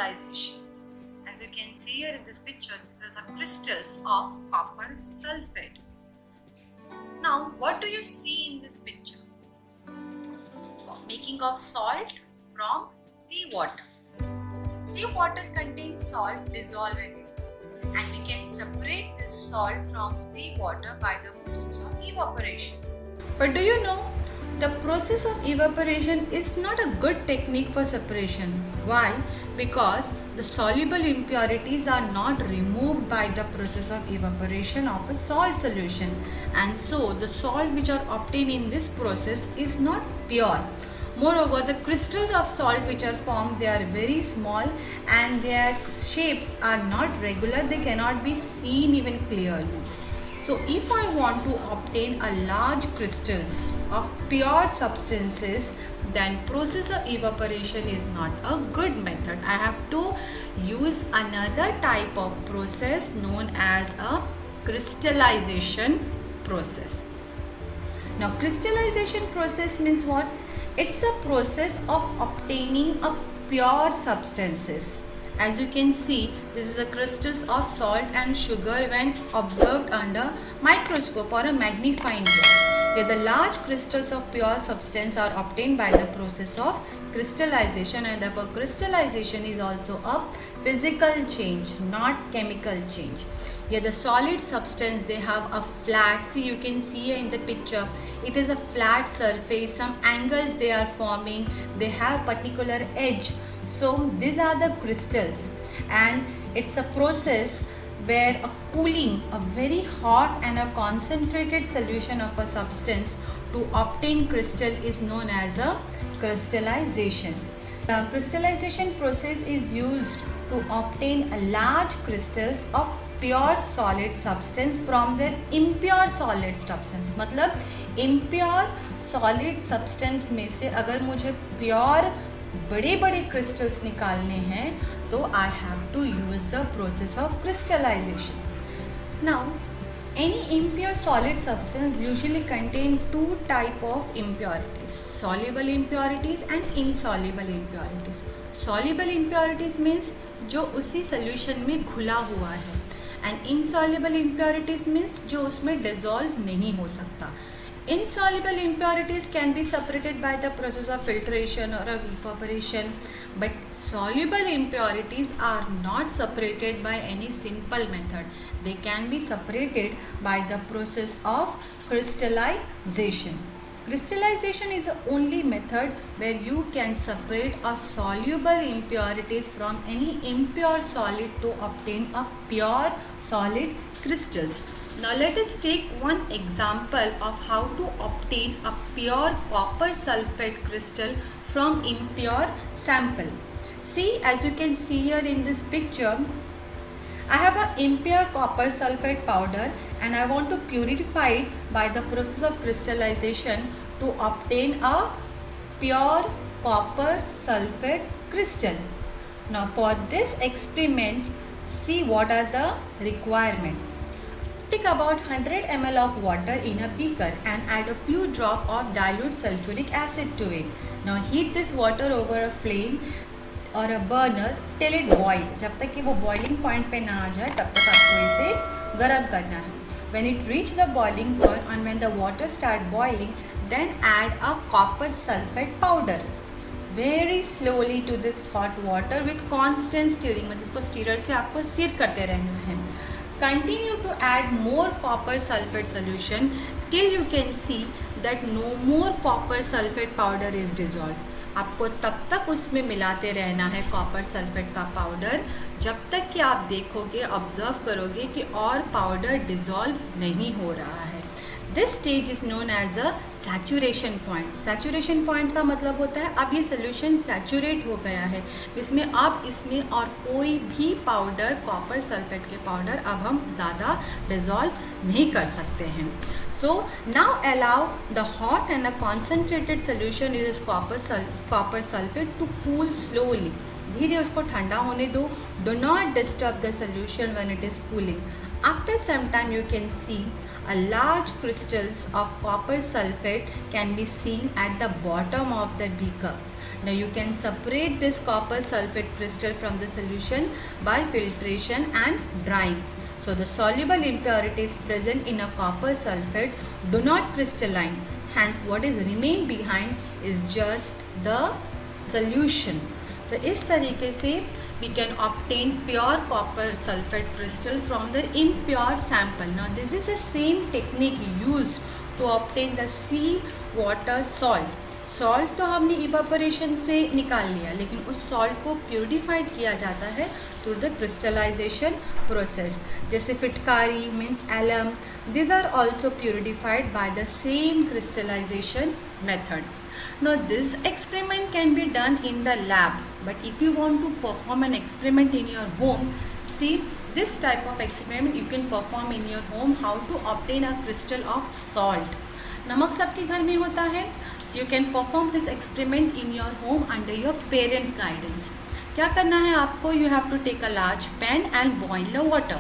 crystallization. As you can see here in this picture, these are the crystals of copper sulfate. Now, what do you see in this picture? Making of salt from seawater. Seawater contains salt dissolved in it, and we can separate this salt from seawater by the process of evaporation. But do you know, the process of evaporation is not a good technique for separation. Why? Because the soluble impurities are not removed by the process of evaporation of a salt solution, and so the salt which are obtained in this process is not pure. Moreover, the crystals of salt which are formed, they are very small and their shapes are not regular. They cannot be seen even clearly. So if I want to obtain a large crystals of pure substances, then process of evaporation is not a good method. I have to use another type of process known as a crystallization process. Now, crystallization process means what? It's a process of obtaining a pure substances. As you can see, this is a crystals of salt and sugar when observed under microscope or a magnifying glass. Here the large crystals of pure substance are obtained by the process of crystallization, and therefore crystallization is also a physical change, not chemical change. Here the solid substance, they have a flat, see you can see here in the picture, it is a flat surface, some angles they are forming, they have particular edge. So these are the crystals, and it's a process where a cooling, a very hot and a concentrated solution of a substance to obtain crystal is known as a crystallization. The crystallization process is used to obtain a large crystals of pure solid substance from their impure solid substance. मतलब impure solid substance में से अगर मुझे pure बड़े बड़े crystals निकालने हैं तो I have to use the process of crystallization. Now any impure solid substance usually contain two type of impurities: soluble impurities and insoluble impurities. Soluble impurities means जो उसी solution में घुला हुआ है, and insoluble impurities means जो उसमें dissolve नहीं हो सकता. Insoluble impurities can be separated by the process of filtration or evaporation, but soluble impurities are not separated by any simple method. They can be separated by the process of crystallization. Crystallization is the only method where you can separate a soluble impurities from any impure solid to obtain a pure solid crystals. Now let us take one example of how to obtain a pure copper sulfate crystal from impure sample. See, as you can see here in this picture, I have an impure copper sulfate powder and I want to purify it by the process of crystallization to obtain a pure copper sulfate crystal. Now for this experiment, see what are the requirements. Take about 100 ml of water in a beaker and add a few drops of dilute sulfuric acid to it. Now heat this water over a flame or a burner till it boil. जब तक कि वो boiling point पे ना आ जाए तब तक आपको इसे गर्म करना है. When it reach the boiling point and when the water start boiling, then add a copper sulfate powder very slowly to this hot water with constant stirring. मतलब इसको stirrer से आपको stir करते रहना है. Continue to add more copper sulfate solution till you can see that no more copper sulfate powder is dissolved. आपको तब तक उसमें मिलाते रहना है कॉपर सल्फेट का पाउडर जब तक कि आप देखोगे, ऑब्जर्व करोगे कि और पाउडर डिज़ोल्व नहीं हो रहा है. This stage is known as a saturation point. Saturation point का मतलब होता है अब ये सोल्यूशन सैचुरेट हो गया है, इसमें अब इसमें और कोई भी पाउडर, कॉपर सल्फेट के पाउडर अब हम ज़्यादा डिज़ोल्व नहीं कर सकते हैं. So now allow the hot and a concentrated solution is copper sulfate to cool slowly. धीरे उसको ठंडा होने दो. Do not disturb the solution when it is cooling. After some time you can see a large crystals of copper sulfate can be seen at the bottom of the beaker. Now you can separate this copper sulfate crystal from the solution by filtration and drying. So the soluble impurities present in a copper sulfate do not crystalline. Hence what is remain behind is just the solution. तो इस तरीके से we can obtain pure copper sulfate crystal from the impure sample. Now this is the same technique used to obtain the sea water salt. Salt तो हमने evaporation से निकाल लिया, लेकिन उस सॉल्ट को प्यूरिफाइड किया जाता है थ्रू द क्रिस्टलाइजेशन प्रोसेस. जैसे फिटकारी means alum, this are also purified by the same crystallisation method. Now this experiment can be done in the lab, but if you want to perform an experiment in your home, see this type of experiment you can perform in your home. How to obtain a crystal of salt. नमक सबके घर में होता है. You can perform this experiment in your home under your parents' guidance. क्या करना है आपको? You have to take a large pan and boil the water.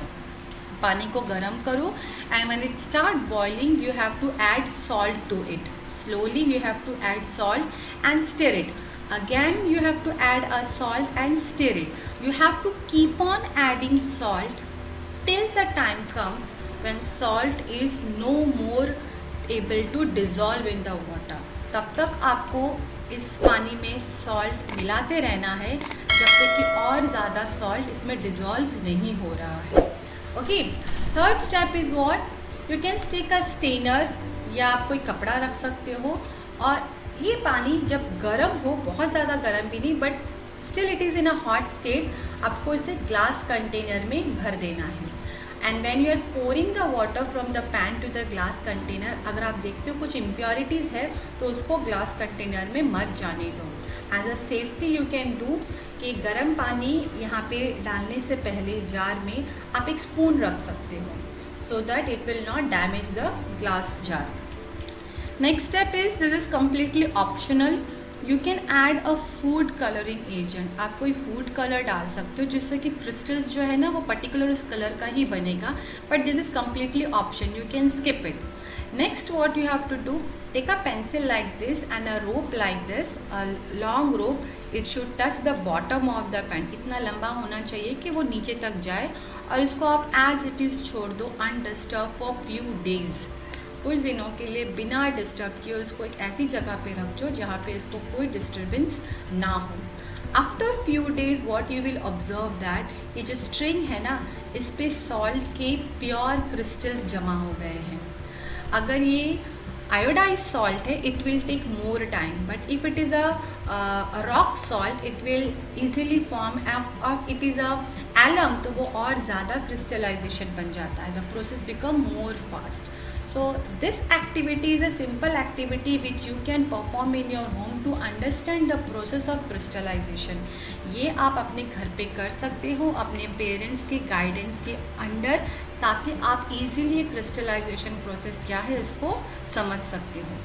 पानी को गर्म करो and when it start boiling you have to add salt to it. Slowly you have to add salt and stir it. Again you have to add a salt and stir it. You have to keep on adding salt till the time comes when salt is no more able to dissolve in the water. तब तक आपको इस पानी में salt मिलाते रहना है जब तक कि और ज़्यादा सॉल्ट इसमें डिज़ोल्व नहीं हो रहा है. Okay, third step is what? You can take a strainer या आप कोई कपड़ा रख सकते हो और ये पानी जब गर्म हो, बहुत ज़्यादा गर्म भी नहीं but still it is in a hot state, आपको इसे ग्लास कंटेनर में भर देना है. And when you are pouring the water from the pan to the glass container, अगर आप देखते हो कुछ इम्प्योरिटीज़ है तो उसको ग्लास कंटेनर में मत जाने दो. As a safety you can do कि गर्म पानी यहाँ पे डालने से पहले जार में आप एक स्पून रख सकते हो so that it will not damage the glass jar. Next step is this is completely optional. You can add a food colouring agent. आप कोई फूड कलर डाल सकते हो जिससे कि क्रिस्टल्स जो है ना वो पर्टिकुलर उस कलर का ही बनेगा, but this is completely option, you can skip it. Next what you have to do, take a pencil like this and a rope like this, a long rope. It should touch the bottom of the pen. इतना लंबा होना चाहिए कि वो नीचे तक जाए और इसको आप एज इट इज़ छोड़ दो अनडिस्टर्ब फॉर फ्यू डेज़. कुछ दिनों के लिए बिना डिस्टर्ब किए उसको एक ऐसी जगह पे रख दो जहाँ पे इसको कोई डिस्टर्बेंस ना हो. After few days what you will observe that ये जो स्ट्रिंग है ना, इस पे सॉल्ट के प्योर क्रिस्टल्स जमा हो गए हैं. अगर ये आयोडाइज सॉल्ट है it will take more time, but if it is a rock salt it will easily form. Of it is a alum तो वो और ज़्यादा क्रिस्टलाइजेशन बन जाता है. The process become more fast. So this activity is a simple activity which you can perform in your home to understand the process of crystallization. ये आप अपने घर पे कर सकते हो अपने पेरेंट्स के गाइडेंस के अंडर, ताकि आप इजीली क्रिस्टलाइजेशन प्रोसेस क्या है उसको समझ सकते हो.